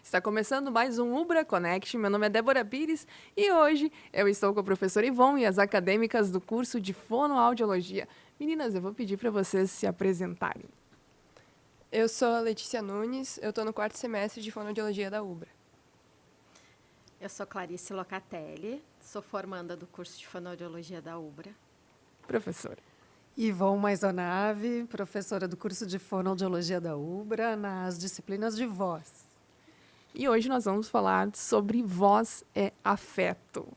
Está começando mais um Ubra Connect. Meu nome é Débora Pires e hoje eu estou com a professora Ivone e as acadêmicas do curso de Fonoaudiologia. Meninas, eu vou pedir para vocês se apresentarem. Eu sou a Letícia Nunes, eu estou no 4º semestre de Fonoaudiologia da Ubra. Eu sou Clarice Locatelli, sou formanda do curso de Fonoaudiologia da Ubra. Professora. Ivone Maisonave, professora do curso de Fonoaudiologia da Ubra, nas disciplinas de voz. E hoje nós vamos falar sobre voz é afeto.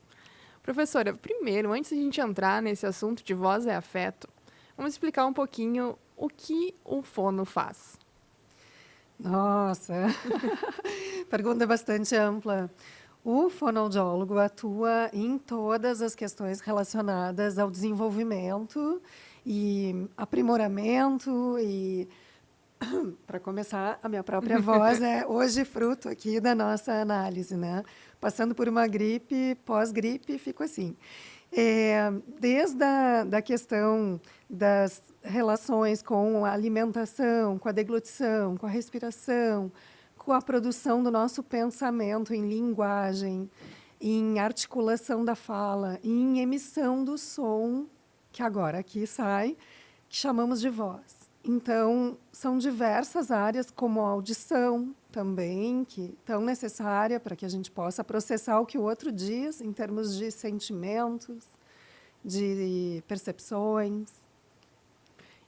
Professora, primeiro, antes de a gente entrar nesse assunto de voz é afeto, vamos explicar um pouquinho o que o fono faz. Nossa, pergunta bastante ampla. O fonoaudiólogo atua em todas as questões relacionadas ao desenvolvimento e aprimoramento e, para começar, a minha própria voz é hoje fruto aqui da nossa análise, né? Passando por uma gripe, pós-gripe, fico assim. Desde a questão das relações com a alimentação, com a deglutição, com a respiração, com a produção do nosso pensamento em linguagem, em articulação da fala, em emissão do som, que agora aqui sai, que chamamos de voz. Então, são diversas áreas, como a audição também, que tão necessária para que a gente possa processar o que o outro diz, em termos de sentimentos, de percepções.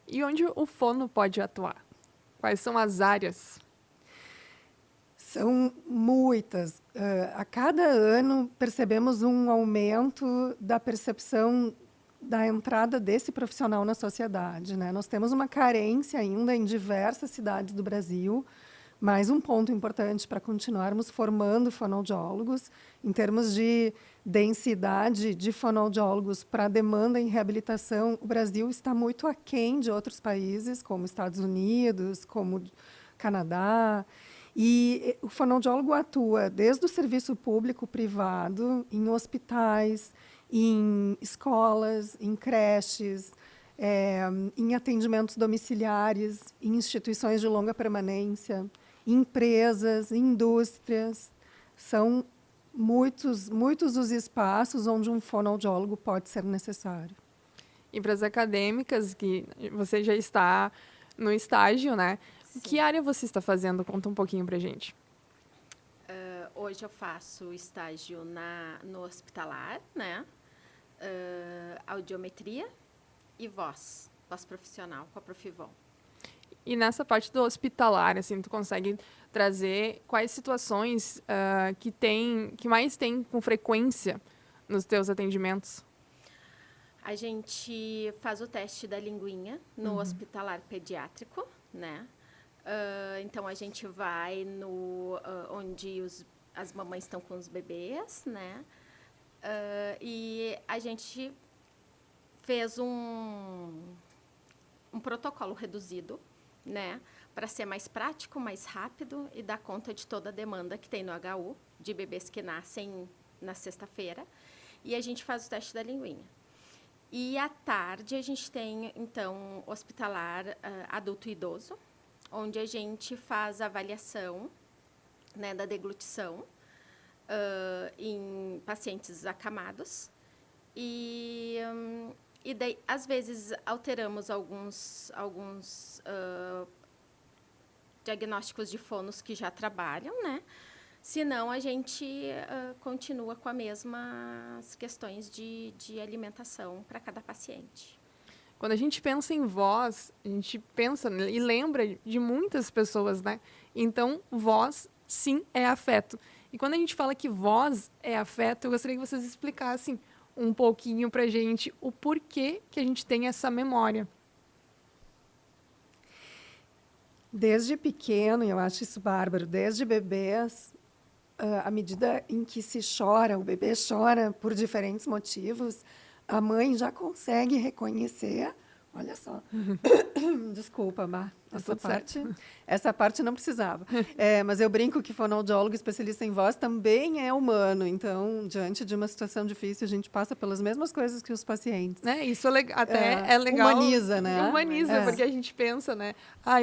E onde o fono pode atuar? Quais são as áreas? São muitas. A cada ano, percebemos um aumento da percepção da entrada desse profissional na sociedade, né? Nós temos uma carência ainda em diversas cidades do Brasil, mas um ponto importante para continuarmos formando fonoaudiólogos, em termos de densidade de fonoaudiólogos para demanda em reabilitação, o Brasil está muito aquém de outros países, como Estados Unidos, como Canadá. E o fonoaudiólogo atua desde o serviço público, privado, em hospitais, em escolas, em creches, em atendimentos domiciliares, em instituições de longa permanência, em empresas, em indústrias. São muitos os espaços onde um fonoaudiólogo pode ser necessário. E para as acadêmicas, que você já está no estágio, né? Sim. Que área você está fazendo? Conta um pouquinho para a gente. Hoje eu faço estágio no hospitalar, né? Audiometria e voz profissional com a Prof. Ivone. E nessa parte do hospitalar, assim, tu consegue trazer quais situações que mais tem com frequência nos teus atendimentos? A gente faz o teste da linguinha no hospitalar pediátrico, né? Então, a gente vai onde as mamães estão com os bebês, né? E a gente fez um protocolo reduzido, né? Para ser mais prático, mais rápido e dar conta de toda a demanda que tem no HU, de bebês que nascem na sexta-feira. E a gente faz o teste da linguinha. E à tarde a gente tem, então, hospitalar adulto e idoso, onde a gente faz a avaliação, né, da deglutição em pacientes acamados. E daí, às vezes, alteramos alguns diagnósticos de fonos que já trabalham, né? Senão, a gente continua com as mesmas questões de alimentação para cada paciente. Quando a gente pensa em voz, a gente pensa e lembra de muitas pessoas, né? Então, voz, sim, é afeto. E quando a gente fala que voz é afeto, eu gostaria que vocês explicassem um pouquinho para a gente o porquê que a gente tem essa memória. Desde pequeno, e eu acho isso bárbaro, desde bebês, à medida em que se chora, o bebê chora por diferentes motivos, a mãe já consegue reconhecer. Olha só. Desculpa, Mar, essa parte não precisava. Mas eu brinco que fonoaudiólogo especialista em voz também é humano. Então, diante de uma situação difícil, a gente passa pelas mesmas coisas que os pacientes. Isso é legal. Humaniza, né? Humaniza, porque a gente pensa, né?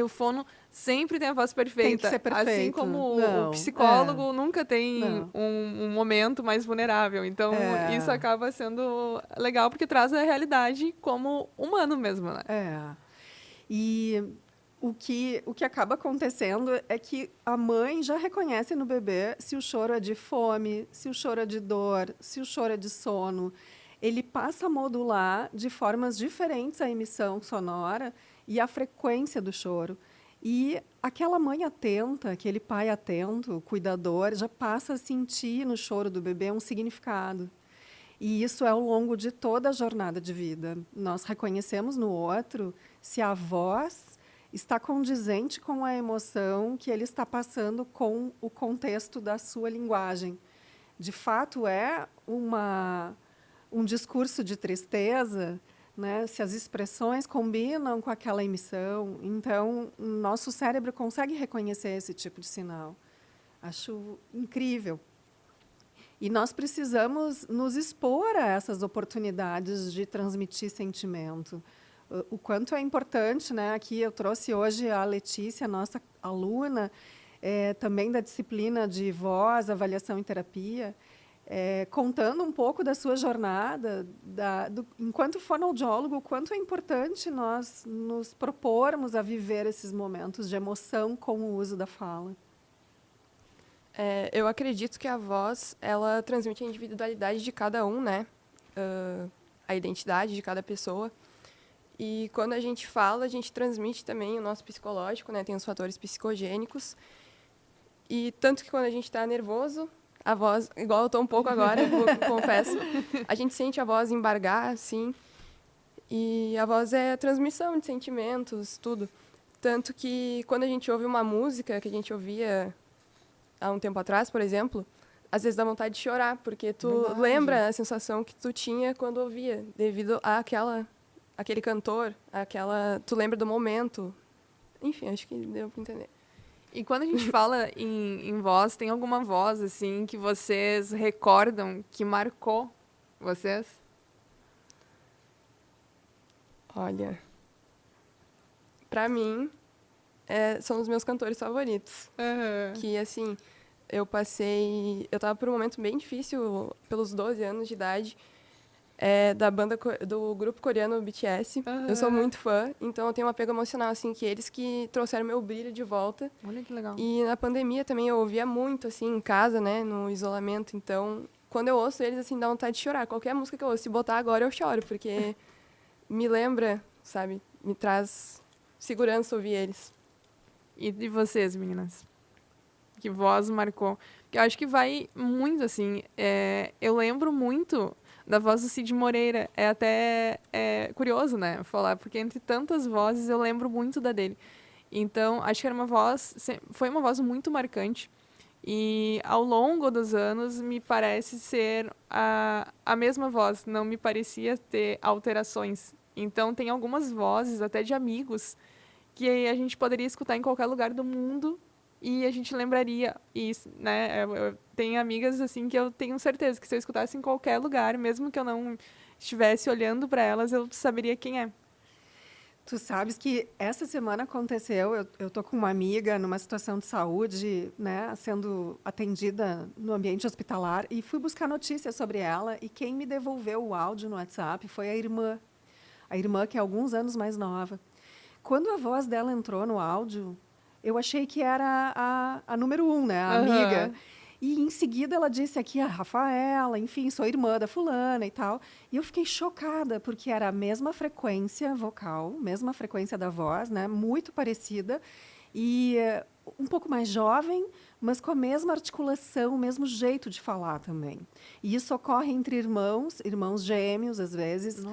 O fono sempre tem a voz perfeita. Tem que ser perfeito. Assim como Não, o psicólogo é. nunca tem Não. um momento mais vulnerável. Então, É. isso acaba sendo legal, porque traz a realidade como humano mesmo, né? É. E o que acaba acontecendo é que a mãe já reconhece no bebê se o choro é de fome, se o choro é de dor, se o choro é de sono. Ele passa a modular de formas diferentes a emissão sonora e a frequência do choro. E aquela mãe atenta, aquele pai atento, cuidador, já passa a sentir no choro do bebê um significado. E isso é ao longo de toda a jornada de vida. Nós reconhecemos no outro se a voz está condizente com a emoção que ele está passando com o contexto da sua linguagem. De fato, é um discurso de tristeza, né? Se as expressões combinam com aquela emissão, então nosso cérebro consegue reconhecer esse tipo de sinal. Acho incrível. E nós precisamos nos expor a essas oportunidades de transmitir sentimento. O quanto é importante, né? Aqui eu trouxe hoje a Letícia, nossa aluna, também da disciplina de voz, avaliação e terapia, contando um pouco da sua jornada, enquanto fonoaudiólogo, o quanto é importante nós nos propormos a viver esses momentos de emoção com o uso da fala. Eu acredito que a voz, ela transmite a individualidade de cada um, né? A identidade de cada pessoa. E quando a gente fala, a gente transmite também o nosso psicológico, né? Tem os fatores psicogênicos. E tanto que quando a gente está nervoso, a voz, igual eu estou um pouco agora, confesso, a gente sente a voz embargar, assim. E a voz é a transmissão de sentimentos, tudo. Tanto que quando a gente ouve uma música que a gente ouvia há um tempo atrás, por exemplo, às vezes dá vontade de chorar, porque tu Verdade. lembra a sensação que tu tinha quando ouvia, devido àquele cantor, tu lembra do momento. Enfim, acho que deu para entender. E quando a gente fala em voz, tem alguma voz, assim, que vocês recordam que marcou vocês? Olha, para mim, são os meus cantores favoritos. Que, assim, eu estava por um momento bem difícil, pelos 12 anos de idade, do grupo coreano BTS. Eu sou muito fã, então eu tenho um apego emocional, assim, que eles que trouxeram meu brilho de volta. Olha que legal. E na pandemia também eu ouvia muito, assim, em casa, né, no isolamento. Então, quando eu ouço eles, assim, dá vontade de chorar. Qualquer música que eu ouço, se botar agora, eu choro, porque me lembra, sabe, me traz segurança ouvir eles. E de vocês, meninas? Que voz marcou? Porque eu acho que vai muito, assim. Eu lembro muito da voz do Cid Moreira. É até curioso, né? Falar, porque entre tantas vozes eu lembro muito da dele. Então, acho que foi uma voz muito marcante. E ao longo dos anos me parece ser a mesma voz. Não me parecia ter alterações. Então, tem algumas vozes, até de amigos, que a gente poderia escutar em qualquer lugar do mundo e a gente lembraria isso, né? Eu tenho amigas, assim, que eu tenho certeza que se eu escutasse em qualquer lugar, mesmo que eu não estivesse olhando para elas, eu saberia quem é. Tu sabes que essa semana aconteceu, eu tô com uma amiga numa situação de saúde, né, sendo atendida no ambiente hospitalar, e fui buscar notícias sobre ela, e quem me devolveu o áudio no WhatsApp foi a irmã que é alguns anos mais nova. Quando a voz dela entrou no áudio, eu achei que era a número 1, né, a amiga. E, em seguida, ela disse aqui, a Rafaela, enfim, sou irmã da fulana e tal. E eu fiquei chocada, porque era a mesma frequência vocal, mesma frequência da voz, né, muito parecida. E um pouco mais jovem, mas com a mesma articulação, o mesmo jeito de falar também. E isso ocorre entre irmãos gêmeos, às vezes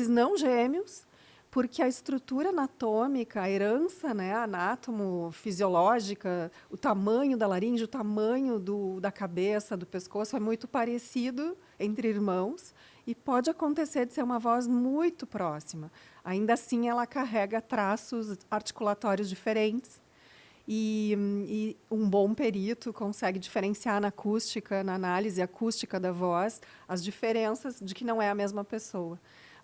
não gêmeos, porque a estrutura anatômica, a herança, né, anátomo-fisiológica, o tamanho da laringe, o tamanho da cabeça, do pescoço, é muito parecido entre irmãos e pode acontecer de ser uma voz muito próxima. Ainda assim, ela carrega traços articulatórios diferentes e um bom perito consegue diferenciar na acústica, na análise acústica da voz, as diferenças de que não é a mesma pessoa.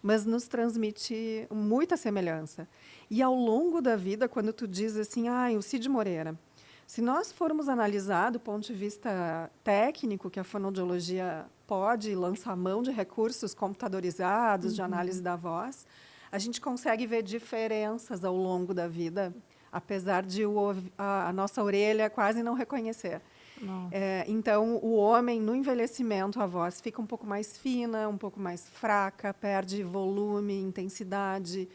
mas nos transmite muita semelhança. E ao longo da vida, quando tu diz assim, o Cid Moreira, se nós formos analisar do ponto de vista técnico, que a fonoaudiologia pode lançar mão de recursos computadorizados de análise da voz, a gente consegue ver diferenças ao longo da vida, apesar de a nossa orelha quase não reconhecer. Então, o homem, no envelhecimento, a voz fica um pouco mais fina, um pouco mais fraca, perde volume, intensidade,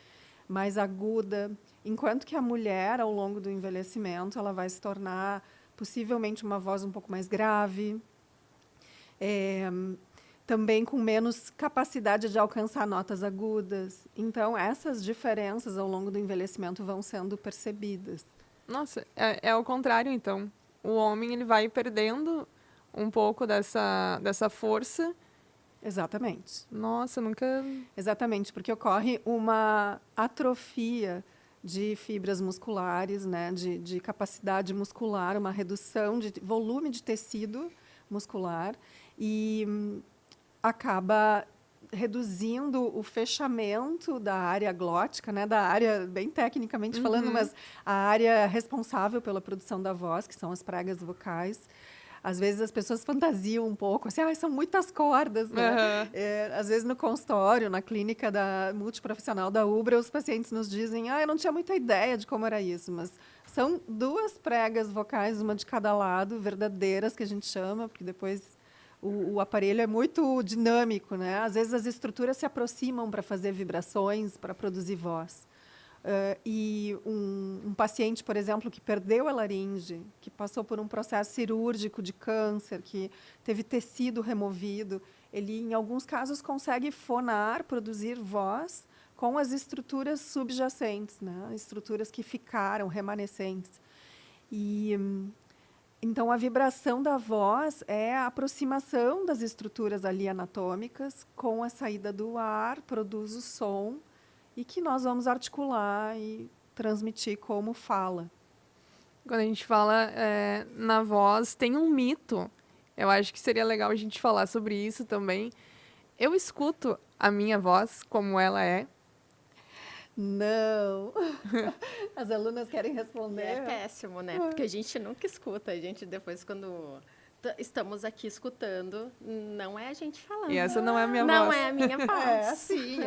mais aguda, enquanto que a mulher, ao longo do envelhecimento, ela vai se tornar, possivelmente, uma voz um pouco mais grave, também com menos capacidade de alcançar notas agudas. Então, essas diferenças, ao longo do envelhecimento, vão sendo percebidas. Nossa, é ao contrário, então. O homem ele vai perdendo um pouco dessa força. Exatamente. Nossa, nunca... Exatamente, porque ocorre uma atrofia de fibras musculares, né, de capacidade muscular, uma redução de volume de tecido muscular e acaba reduzindo o fechamento da área glótica, né, da área, bem tecnicamente falando, mas a área responsável pela produção da voz, que são as pregas vocais. Às vezes as pessoas fantasiam um pouco, assim, são muitas cordas, né? Às vezes no consultório, na clínica da multiprofissional da Ubra, os pacientes nos dizem, eu não tinha muita ideia de como era isso, mas são 2 pregas vocais, uma de cada lado, verdadeiras, que a gente chama, porque depois o aparelho é muito dinâmico, né? Às vezes as estruturas se aproximam para fazer vibrações, para produzir voz. E um paciente, por exemplo, que perdeu a laringe, que passou por um processo cirúrgico de câncer, que teve tecido removido, ele, em alguns casos, consegue fonar, produzir voz com as estruturas subjacentes, né? Estruturas que ficaram remanescentes. Então, a vibração da voz é a aproximação das estruturas ali anatômicas com a saída do ar, produz o som, e que nós vamos articular e transmitir como fala. Quando a gente fala na voz, tem um mito. Eu acho que seria legal a gente falar sobre isso também. Eu escuto a minha voz como ela é. Não. As alunas querem responder. É péssimo, né? Porque a gente nunca escuta. A gente, depois, quando estamos aqui escutando, não é a gente falando. E essa não é a minha voz. Não é a minha voz. É assim.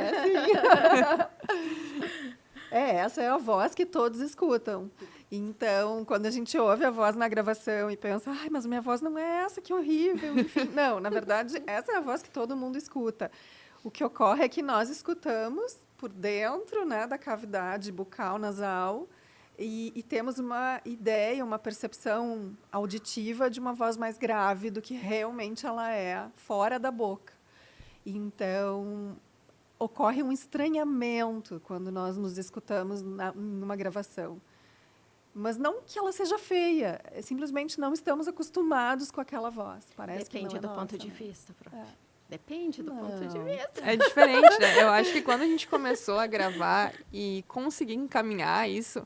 Essa é a voz que todos escutam. Então, quando a gente ouve a voz na gravação e pensa, mas minha voz não é essa, que horrível. Enfim, não, na verdade, essa é a voz que todo mundo escuta. O que ocorre é que nós escutamos por dentro, né, da cavidade bucal nasal e temos uma ideia, uma percepção auditiva de uma voz mais grave do que realmente ela é fora da boca. Então, ocorre um estranhamento quando nós nos escutamos numa gravação. Mas não que ela seja feia, simplesmente não estamos acostumados com aquela voz. Parece Depende que não é do nossa, ponto de né? vista, prof. Depende do ponto de vista. É diferente, né? Eu acho que quando a gente começou a gravar e conseguir encaminhar isso,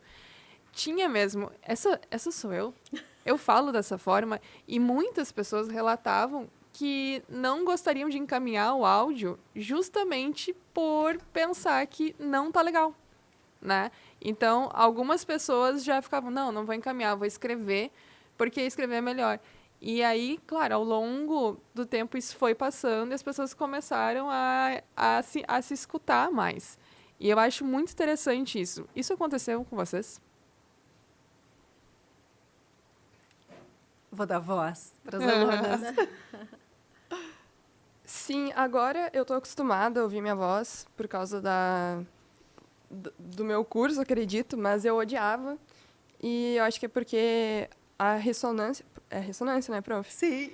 tinha mesmo... Essa sou eu. Eu falo dessa forma e muitas pessoas relatavam que não gostariam de encaminhar o áudio justamente por pensar que não tá legal, né? Então, algumas pessoas já ficavam, não vou encaminhar, vou escrever, porque escrever é melhor. E aí, claro, ao longo do tempo isso foi passando e as pessoas começaram a se escutar mais. E eu acho muito interessante isso. Isso aconteceu com vocês? Vou dar voz para as alunas. Sim, agora eu estou acostumada a ouvir minha voz por causa do meu curso, acredito, mas eu odiava. E eu acho que é porque a ressonância... É ressonância, né, prof? Sim.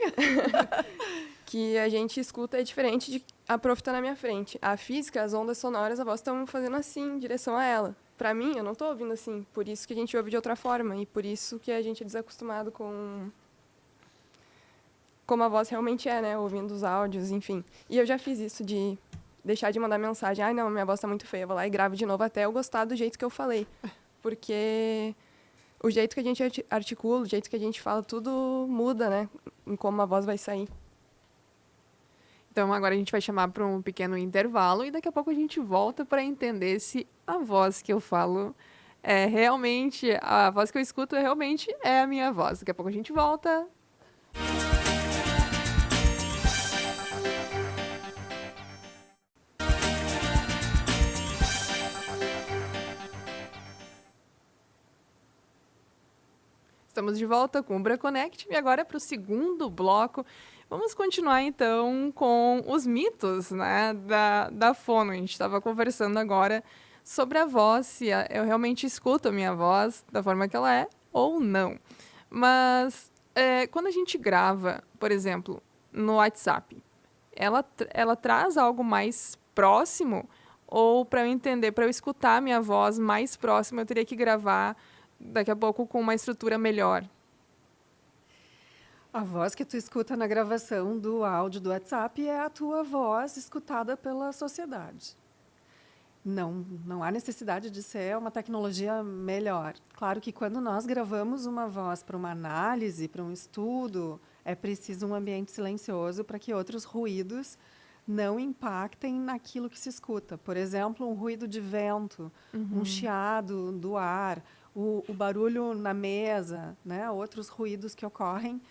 Que a gente escuta é diferente de a prof tá na minha frente. A física, as ondas sonoras, a voz estão fazendo assim, em direção a ela. Para mim, eu não estou ouvindo assim. Por isso que a gente ouve de outra forma. E por isso que a gente é desacostumado com como a voz realmente é, né? Ouvindo os áudios, enfim. E eu já fiz isso de deixar de mandar mensagem. Não, minha voz tá muito feia. Vou lá e gravo de novo até eu gostar do jeito que eu falei. Porque o jeito que a gente articula, o jeito que a gente fala, tudo muda, né? Em como a voz vai sair. Então, agora a gente vai chamar para um pequeno intervalo e daqui a pouco a gente volta para entender se a voz que eu falo é realmente, a voz que eu escuto realmente é a minha voz. Daqui a pouco a gente volta. Estamos de volta com o Braconnect e agora para o segundo bloco. Vamos continuar, então, com os mitos, né, da fono. A gente estava conversando agora sobre a voz, se eu realmente escuto a minha voz da forma que ela é ou não. Mas quando a gente grava, por exemplo, no WhatsApp, ela traz algo mais próximo? Ou, para eu entender, para eu escutar a minha voz mais próxima, eu teria que gravar daqui a pouco com uma estrutura melhor? A voz que tu escuta na gravação do áudio do WhatsApp é a tua voz escutada pela sociedade. Não há necessidade de ser uma tecnologia melhor. Claro que quando nós gravamos uma voz para uma análise, para um estudo, é preciso um ambiente silencioso para que outros ruídos não impactem naquilo que se escuta. Por exemplo, um ruído de vento, um chiado do ar, o barulho na mesa, né? Outros ruídos que ocorrem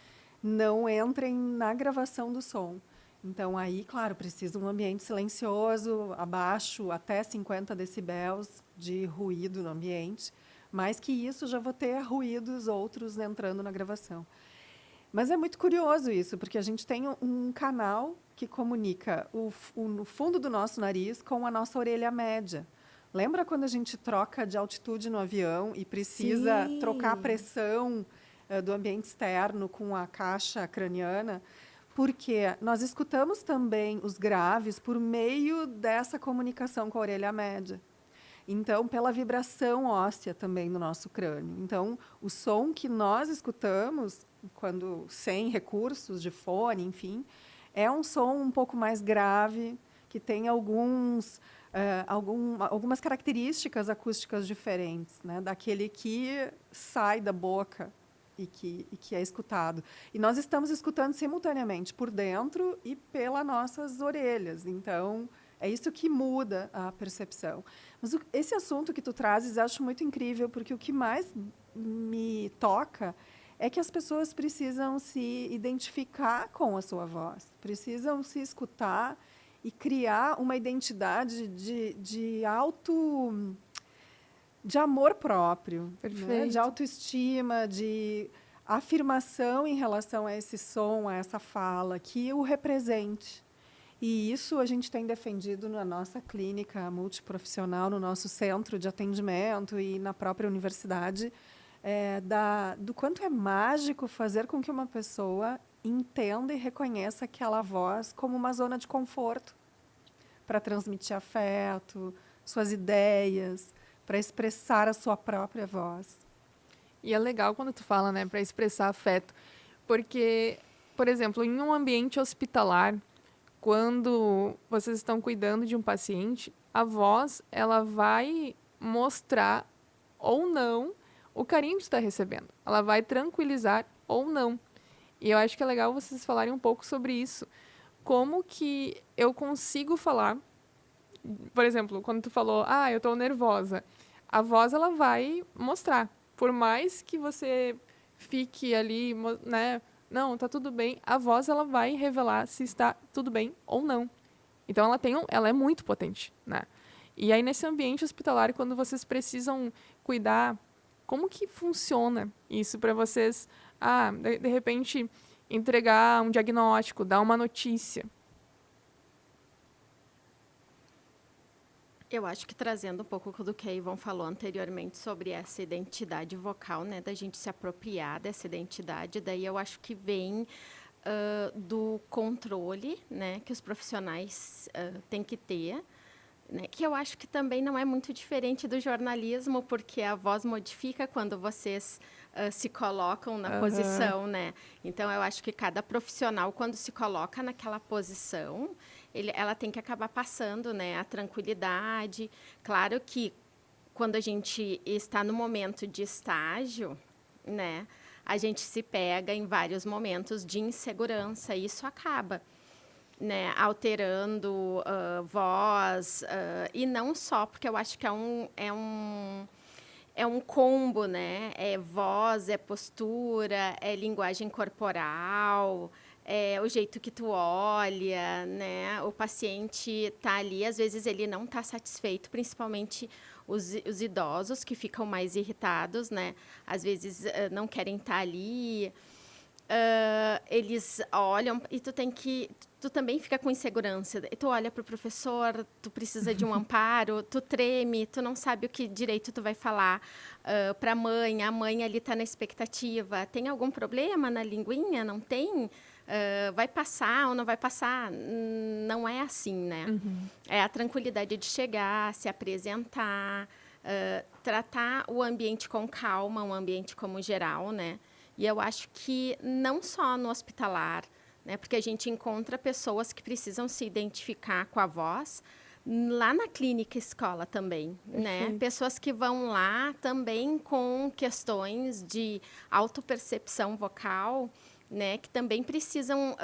não entrem na gravação do som. Então, aí, claro, precisa um ambiente silencioso, abaixo até 50 decibéis de ruído no ambiente. Mais que isso, já vou ter ruídos outros entrando na gravação. Mas é muito curioso isso, porque a gente tem um canal que comunica o fundo do nosso nariz com a nossa orelha média. Lembra quando a gente troca de altitude no avião e precisa Sim. trocar a pressão do ambiente externo com a caixa craniana? Porque nós escutamos também os graves por meio dessa comunicação com a orelha média. Então, pela vibração óssea também no nosso crânio. Então, o som que nós escutamos, quando sem recursos de fone, enfim, é um som um pouco mais grave, que tem algumas características acústicas diferentes, né, daquele que sai da boca e que é escutado. E nós estamos escutando simultaneamente por dentro e pelas nossas orelhas. Então, é isso que muda a percepção. Mas esse assunto que tu trazes, eu acho muito incrível, porque o que mais me toca é que as pessoas precisam se identificar com a sua voz, precisam se escutar e criar uma identidade de amor próprio, né? De autoestima, de afirmação em relação a esse som, a essa fala, que o represente. E isso a gente tem defendido na nossa clínica multiprofissional, no nosso centro de atendimento e na própria universidade, do quanto é mágico fazer com que uma pessoa entenda e reconheça aquela voz como uma zona de conforto para transmitir afeto, suas ideias, para expressar a sua própria voz. E é legal quando tu fala, né, para expressar afeto, porque, por exemplo, em um ambiente hospitalar, quando vocês estão cuidando de um paciente, a voz, ela vai mostrar ou não o carinho que está recebendo. Ela vai tranquilizar ou não. E eu acho que é legal vocês falarem um pouco sobre isso. Como que eu consigo falar, por exemplo, quando tu falou, eu estou nervosa, a voz, ela vai mostrar. Por mais que você fique ali, né, não, tá tudo bem, a voz, ela vai revelar se está tudo bem ou não. Então, ela é muito potente, né? E aí, nesse ambiente hospitalar, quando vocês precisam cuidar, como que funciona isso para vocês, de repente, entregar um diagnóstico, dar uma notícia? Eu acho que trazendo um pouco do que a Ivon falou anteriormente sobre essa identidade vocal, né, da gente se apropriar dessa identidade, daí eu acho que vem do controle, né, que os profissionais têm que ter, né, que eu acho que também não é muito diferente do jornalismo, porque a voz modifica quando vocês se colocam na posição, né? Então, eu acho que cada profissional, quando se coloca naquela posição, ela tem que acabar passando, né, a tranquilidade. Claro que quando a gente está no momento de estágio, né, a gente se pega em vários momentos de insegurança, e isso acaba. né, alterando voz, e não só, porque eu acho que é um combo, né? É voz, é postura, é linguagem corporal, é o jeito que tu olha, né? O paciente tá ali, às vezes ele não tá satisfeito, principalmente os idosos que ficam mais irritados, né? Às vezes não querem estar ali. Eles olham e tu também fica com insegurança. Tu olha para o professor, tu precisa de um amparo, tu treme, tu não sabe o que direito tu vai falar para a mãe ali está na expectativa. Tem algum problema na linguinha? Não tem? Vai passar ou não vai passar? Não é assim, né? É a tranquilidade de chegar, se apresentar, tratar o ambiente com calma, um ambiente como geral, né? E eu acho que não só no hospitalar, né, porque a gente encontra pessoas que precisam se identificar com a voz, lá na clínica escola também, né? Pessoas que vão lá também com questões de autopercepção vocal, né, que também precisam,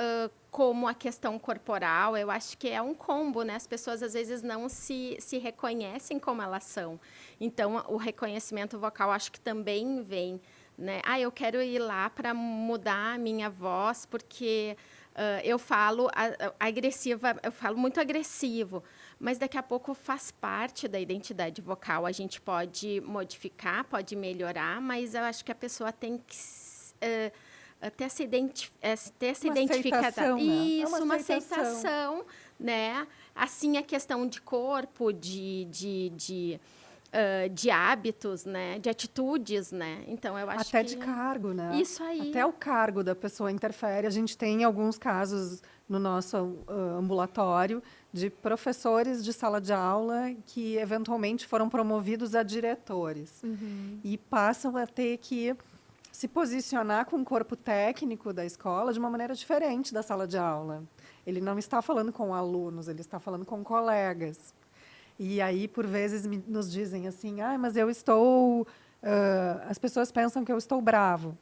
como a questão corporal, eu acho que é um combo, né? As pessoas às vezes não se reconhecem como elas são. Então, o reconhecimento vocal acho que também vem, né? Eu quero ir lá para mudar a minha voz porque eu falo agressiva, eu falo muito agressivo, mas daqui a pouco faz parte da identidade vocal. A gente pode modificar, pode melhorar, mas eu acho que a pessoa tem que ter essa identificação. Aceitação, né? Isso, É uma uma aceitação. aceitação, né? Assim, a questão de corpo, de hábitos, né? De atitudes, né? Então, eu acho Até que... de cargo, né? Isso aí. Até o cargo da pessoa interfere. A gente tem alguns casos no nosso ambulatório de professores de sala de aula que, eventualmente, foram promovidos a diretores. E passam a ter que se posicionar com o corpo técnico da escola de uma maneira diferente da sala de aula. Ele não está falando com alunos, ele está falando com colegas. E aí, por vezes, nos dizem assim, mas eu estou... as pessoas pensam que eu estou bravo.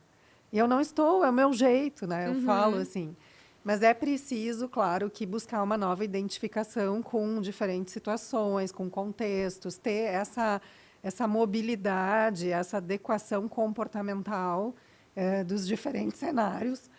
E eu não estou, é o meu jeito, né? Eu falo assim. Mas é preciso, claro, que buscar uma nova identificação com diferentes situações, com contextos, ter essa mobilidade, essa adequação comportamental dos diferentes cenários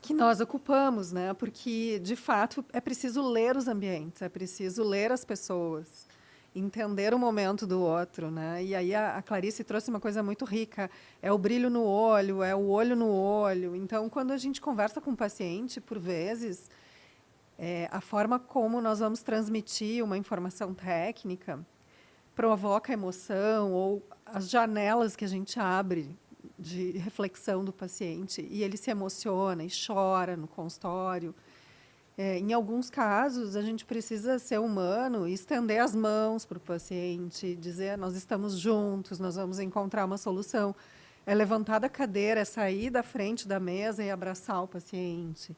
que nós ocupamos, né? Porque, de fato, é preciso ler os ambientes, é preciso ler as pessoas, entender o momento do outro, né? E aí a Clarice trouxe uma coisa muito rica, é o brilho no olho, é o olho no olho. Então, quando a gente conversa com o paciente, por vezes, a forma como nós vamos transmitir uma informação técnica provoca emoção, ou as janelas que a gente abre de reflexão do paciente, e ele se emociona e chora no consultório. Em alguns casos, a gente precisa ser humano e estender as mãos para o paciente, dizer, nós estamos juntos, nós vamos encontrar uma solução. É levantar da cadeira, é sair da frente da mesa e abraçar o paciente.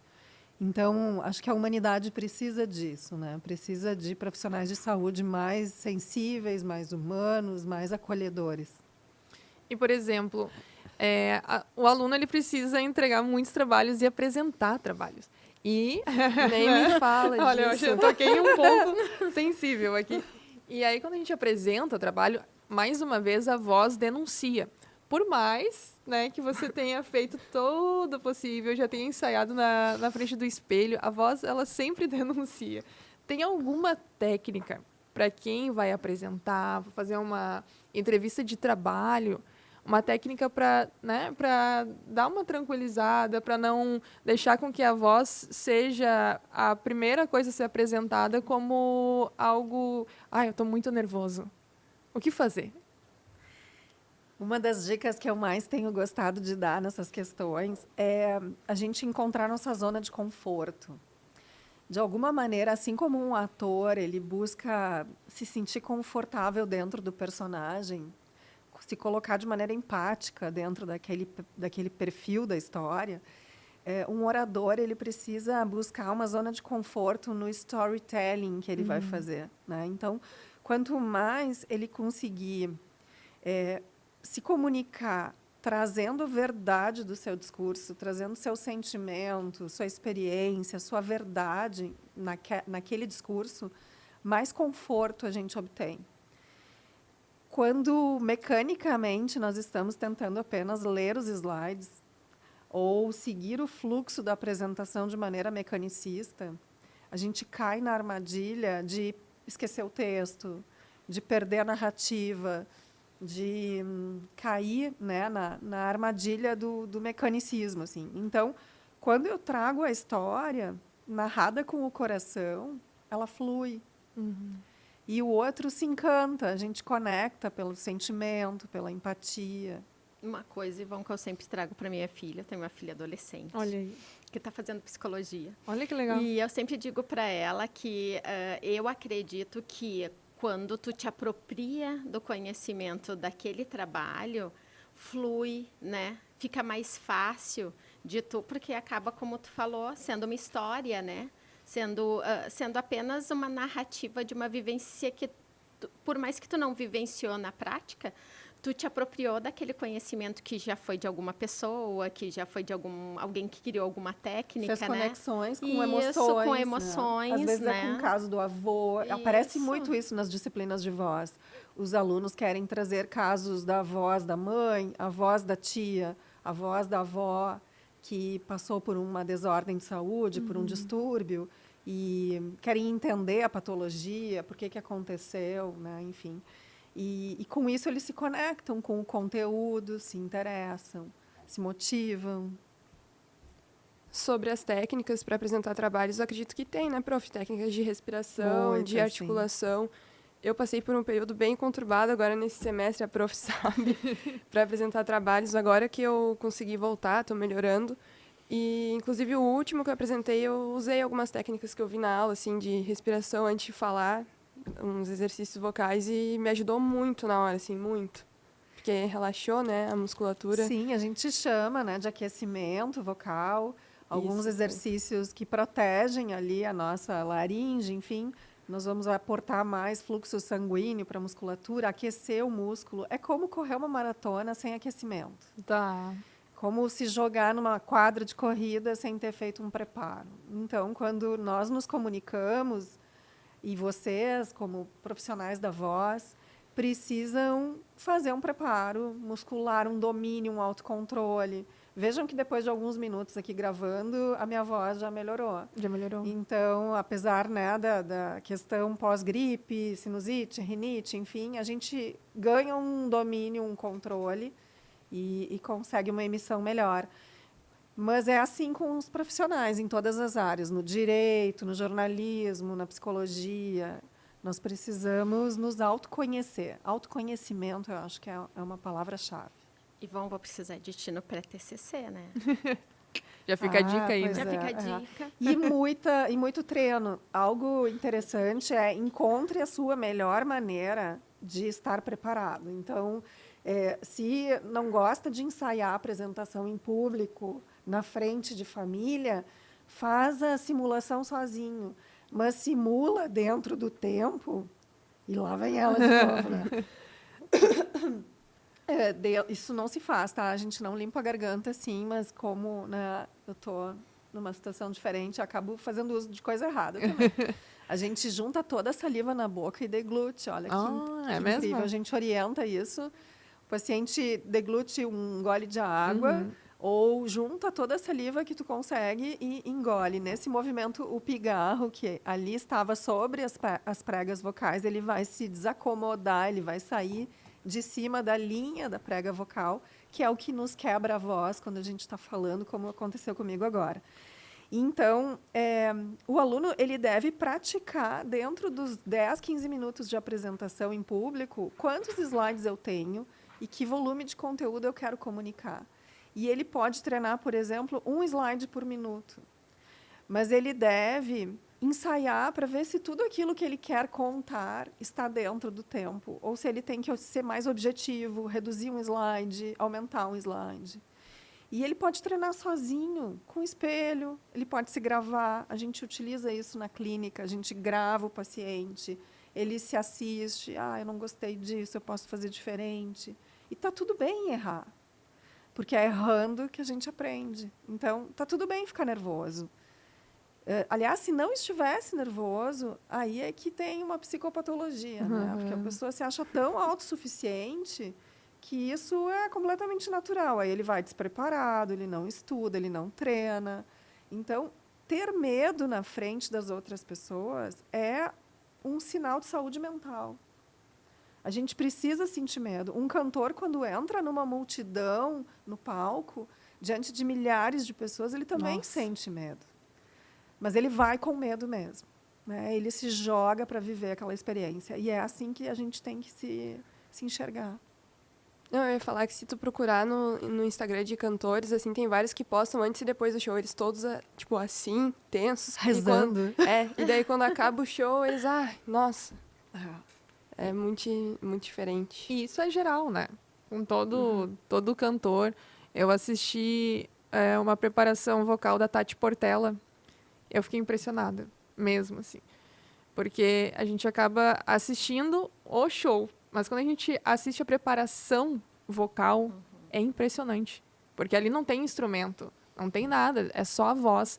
Então, acho que a humanidade precisa disso, né? Precisa de profissionais de saúde mais sensíveis, mais humanos, mais acolhedores. E, por exemplo, o aluno ele precisa entregar muitos trabalhos e apresentar trabalhos. E Nem me fala disso. olha, eu acho que eu toquei em um ponto sensível aqui. E aí, quando a gente apresenta o trabalho, mais uma vez a voz denuncia. Por mais, né, que você tenha feito todo o possível, já tenha ensaiado na frente do espelho, a voz ela sempre denuncia. Tem alguma técnica para quem vai apresentar, fazer uma entrevista de trabalho, uma técnica para, né, para dar uma tranquilizada, para não deixar com que a voz seja a primeira coisa a ser apresentada como algo... eu estou muito nervoso. O que fazer? Uma das dicas que eu mais tenho gostado de dar nessas questões é a gente encontrar nossa zona de conforto. De alguma maneira, assim como um ator, ele busca se sentir confortável dentro do personagem, se colocar de maneira empática dentro daquele perfil da história, um orador ele precisa buscar uma zona de conforto no storytelling que ele vai fazer, né? Então, quanto mais ele conseguir se comunicar trazendo a verdade do seu discurso, trazendo seu sentimento, sua experiência, sua verdade naquele discurso, mais conforto a gente obtém. Quando, mecanicamente, nós estamos tentando apenas ler os slides ou seguir o fluxo da apresentação de maneira mecanicista, a gente cai na armadilha de esquecer o texto, de perder a narrativa, de cair, né, na armadilha do mecanicismo. Assim. Então, quando eu trago a história narrada com o coração, ela flui. E o outro se encanta, a gente conecta pelo sentimento, pela empatia. Uma coisa, Ivon, que eu sempre trago para minha filha, eu tenho uma filha adolescente, Olha aí. que está fazendo psicologia. Olha que legal. E eu sempre digo para ela que eu acredito que quando tu te apropria do conhecimento daquele trabalho, flui, né? Fica mais fácil de tu, porque acaba, como tu falou, sendo uma história, né? Sendo apenas uma narrativa de uma vivência que, por mais que tu não vivenciou na prática, tu te apropriou daquele conhecimento que já foi de alguma pessoa, que já foi de alguém que criou alguma técnica, Fez né? conexões com Isso, emoções. com emoções, né? Às vezes né? é com o caso do avô. Aparece Isso. muito isso nas disciplinas de voz. Os alunos querem trazer casos da voz da mãe, a voz da tia, a voz da avó, que passou por uma desordem de saúde, por um distúrbio, e querem entender a patologia, por que aconteceu, né? Enfim. E com isso eles se conectam com o conteúdo, se interessam, se motivam. Sobre as técnicas para apresentar trabalhos, eu acredito que tem, né, prof? Técnicas de respiração, Muitas, de articulação. Eu passei por um período bem conturbado agora nesse semestre, a prof sabe, para apresentar trabalhos. Agora que eu consegui voltar, estou melhorando. E, inclusive, o último que eu apresentei, eu usei algumas técnicas que eu vi na aula, assim, de respiração antes de falar, uns exercícios vocais, e me ajudou muito na hora, assim, muito. Porque relaxou, né, a musculatura. Sim, a gente chama, né, de aquecimento vocal, alguns Isso, exercícios que protegem ali a nossa laringe, enfim. Nós vamos aportar mais fluxo sanguíneo para a musculatura, aquecer o músculo. É como correr uma maratona sem aquecimento. Tá. Como se jogar numa quadra de corrida sem ter feito um preparo. Então, quando nós nos comunicamos, e vocês, como profissionais da voz, precisam fazer um preparo muscular, um domínio, um autocontrole. Vejam que depois de alguns minutos aqui gravando, a minha voz já melhorou. Já melhorou. Então, apesar, né, da questão pós-gripe, sinusite, rinite, enfim, a gente ganha um domínio, um controle e consegue uma emissão melhor. Mas é assim com os profissionais, em todas as áreas, no direito, no jornalismo, na psicologia. Nós precisamos nos autoconhecer. Autoconhecimento, eu acho que é uma palavra-chave. Ivon, vou precisar de ti no pré-TCC, né? Já fica a dica aí, pois né? Já fica a é. dica. E muito treino. Algo interessante é encontre a sua melhor maneira de estar preparado. Então, se não gosta de ensaiar a apresentação em público, na frente de família, faz a simulação sozinho. Mas simula dentro do tempo, e lá vem ela de novo, né? Isso não se faz, tá? A gente não limpa a garganta, sim, mas como, né, eu estou numa situação diferente, acabo fazendo uso de coisa errada também. A gente junta toda a saliva na boca e deglute, olha que É incrível. mesmo? A gente orienta isso. O paciente deglute um gole de água ou junta toda a saliva que tu consegue e engole. Nesse movimento, o pigarro, que ali estava sobre as pregas vocais, ele vai se desacomodar, ele vai sair de cima da linha da prega vocal, que é o que nos quebra a voz quando a gente está falando, como aconteceu comigo agora. Então, o aluno ele deve praticar, dentro dos 10, 15 minutos de apresentação em público, quantos slides eu tenho e que volume de conteúdo eu quero comunicar. E ele pode treinar, por exemplo, um slide por minuto. Mas ele deve ensaiar para ver se tudo aquilo que ele quer contar está dentro do tempo, ou se ele tem que ser mais objetivo, reduzir um slide, aumentar um slide. E ele pode treinar sozinho, com espelho, ele pode se gravar. A gente utiliza isso na clínica, a gente grava o paciente, ele se assiste. Eu não gostei disso, eu posso fazer diferente. E está tudo bem errar. porque é errando que a gente aprende. Então, tá tudo bem ficar nervoso. Aliás, se não estivesse nervoso, aí é que tem uma psicopatologia, né? Porque a pessoa se acha tão autossuficiente que isso é completamente natural. Aí ele vai despreparado, ele não estuda, ele não treina. Então, ter medo na frente das outras pessoas é um sinal de saúde mental. A gente precisa sentir medo. Um cantor, quando entra numa multidão, no palco, diante de milhares de pessoas, ele também sente medo. Mas ele vai com medo mesmo, né? Ele se joga para viver aquela experiência. E é assim que a gente tem que se enxergar. Não, eu ia falar que se tu procurar no Instagram de cantores, assim, tem vários que postam antes e depois do show. Eles todos, tipo, assim, tensos. Rezando. E daí quando acaba o show, eles, nossa. É muito, muito diferente. E isso é geral, né? Com todo cantor. Eu assisti uma preparação vocal da Tati Portela. Eu fiquei impressionada, mesmo, assim. Porque a gente acaba assistindo o show. Mas quando a gente assiste a preparação vocal, é impressionante. Porque ali não tem instrumento, não tem nada, é só a voz.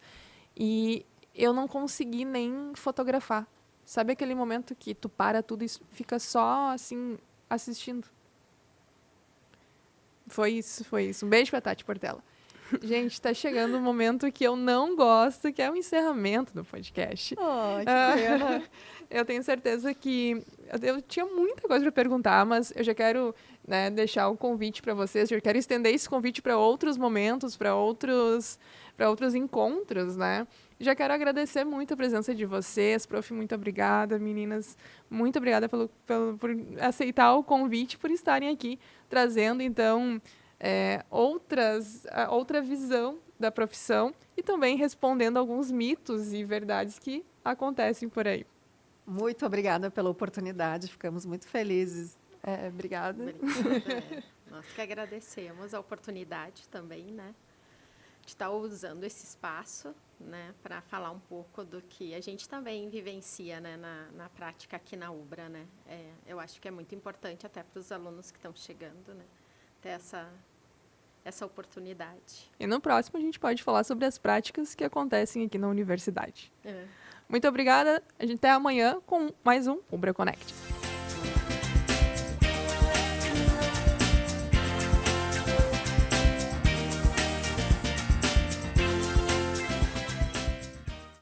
E eu não consegui nem fotografar. Sabe aquele momento que tu para tudo e fica só, assim, assistindo? Foi isso. Um beijo pra Tati Portela. Gente, tá chegando um momento que eu não gosto, que é o encerramento do podcast. Oh, que pena. Eu tenho certeza que... Eu tinha muita coisa para perguntar, mas eu já quero, né, deixar o convite para vocês, eu quero estender esse convite para outros momentos, para outros encontros, né? Já quero agradecer muito a presença de vocês. Prof, muito obrigada. Meninas, muito obrigada por aceitar o convite, por estarem aqui, trazendo, então, outra visão da profissão e também respondendo alguns mitos e verdades que acontecem por aí. Muito obrigada pela oportunidade, ficamos muito felizes. Obrigada. Nós que agradecemos a oportunidade também, né, de estar usando esse espaço, né, para falar um pouco do que a gente também vivencia, né, na prática aqui na UBRA, né. Eu acho que é muito importante até para os alunos que estão chegando, né, ter essa oportunidade. E no próximo a gente pode falar sobre as práticas que acontecem aqui na universidade. Muito obrigada. A gente até amanhã com mais um UBRA Connect.